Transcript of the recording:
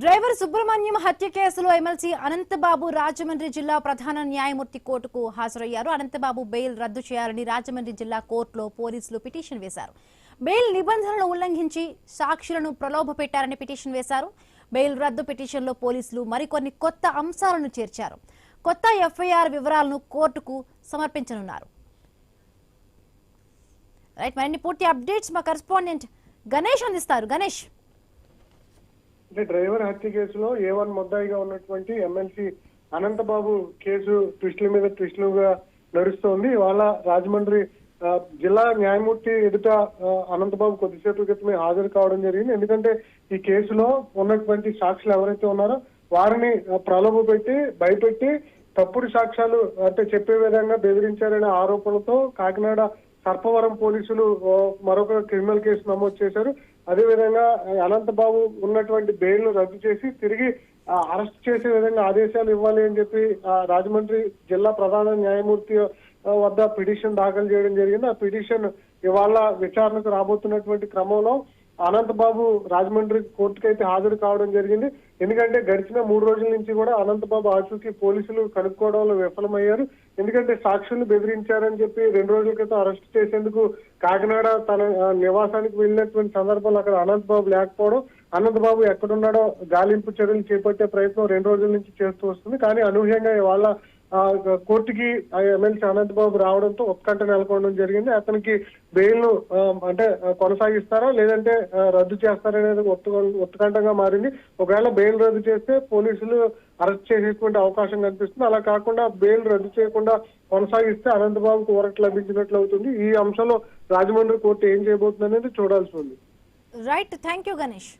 Driver Subrahmanyam హత్య కేసులో MLC Anantha Babu Rajahmundry జిల్లా ప్రధాన న్యాయమూర్తి కోర్టుకు హాజరయ్యారు. అనంతబాబు బెయిల్ రద్దు చేయాలని రాజమండ్రి జిల్లా కోర్టులో పోలీసులు పిటిషన్ వేశారు. బెయిల్ నిబంధనలను ఉల్లంఘించి సాక్షులను ప్రలోభపెట్టారని పిటిషన్ వేశారు. బెయిల్ రద్దు పిటిషన్లో పోలీసులు మరికొన్ని కొత్త అంశాలను చేర్చారు. కొత్త ఎఫ్ఐఆర్ వివరాలను కోర్టుకు సమర్పించనున్నారు. రైట్, మరిన్ని పూర్తి అప్డేట్స్ మా కరెస్పాండెంట్ గణేష్ అందిస్తారు. గణేష్, డ్రైవర్ హత్య కేసులో A1 ముద్దాయిగా ఉన్నటువంటి ఎమ్మెల్సీ అనంతబాబు కేసు ట్విస్టుల మీద ట్విస్టులుగా నడుస్తోంది. ఇవాళ రాజమండ్రి జిల్లా న్యాయమూర్తి ఎదుట అనంతబాబు కొద్దిసేపు క్రితమే హాజరు కావడం జరిగింది. ఎందుకంటే ఈ కేసులో ఉన్నటువంటి సాక్షులు ఎవరైతే ఉన్నారో వారిని ప్రలోభ పెట్టి భయపెట్టి తప్పుడు సాక్ష్యాలు అంటే చెప్పే విధంగా బెదిరించారనే ఆరోపణలతో కాకినాడ సర్పవరం పోలీసులు మరొక క్రిమినల్ కేసు నమోదు చేశారు. అదేవిధంగా అనంతబాబు ఉన్నటువంటి బెయిల్ రద్దు చేసి తిరిగి అరెస్ట్ చేసే విధంగా ఆదేశాలు ఇవ్వాలి అని చెప్పి రాజమండ్రి జిల్లా ప్రధాన న్యాయమూర్తి వద్ద పిటిషన్ దాఖలు చేయడం జరిగింది. ఆ పిటిషన్ ఇవాళ విచారణకు రాబోతున్నటువంటి క్రమంలో అనంతబాబు రాజమండ్రి కోర్టుకు అయితే హాజరు కావడం జరిగింది. ఎందుకంటే గడిచిన 3 రోజుల నుంచి కూడా అనంతబాబు ఆచూకీ పోలీసులు కనుక్కోవడంలో విఫలమయ్యారు. ఎందుకంటే సాక్షులు బెదిరించారని చెప్పి 2 రోజుల క్రితం అరెస్ట్ చేసేందుకు కాకినాడ తన నివాసానికి వెళ్ళినటువంటి సందర్భంలో అక్కడ అనంతబాబు లేకపోవడం, అనంతబాబు ఎక్కడున్నాడో గాలింపు చర్యలు చేపట్టే ప్రయత్నం 2 రోజుల నుంచి చేస్తూ వస్తుంది. కానీ అనూహ్యంగా ఇవాళ కోర్టుకి ఎమ్మెల్సీ అనంతబాబు రావడంతో ఉత్కంఠ నెలకొనడం జరిగింది. అతనికి బెయిల్ ను అంటే కొనసాగిస్తారా లేదంటే రద్దు చేస్తారనేది ఉత్కంఠంగా మారింది. ఒకవేళ బెయిల్ రద్దు చేస్తే పోలీసులు అరెస్ట్ చేసేటువంటి అవకాశం కనిపిస్తుంది. అలా కాకుండా బెయిల్ రద్దు చేయకుండా కొనసాగిస్తే అనంతబాబుకు ఊరట లభించినట్లు అవుతుంది. ఈ అంశంలో రాజమండ్రి కోర్టు ఏం చేయబోతుంది అనేది చూడాల్సి ఉంది. Right, thank you Ganesh.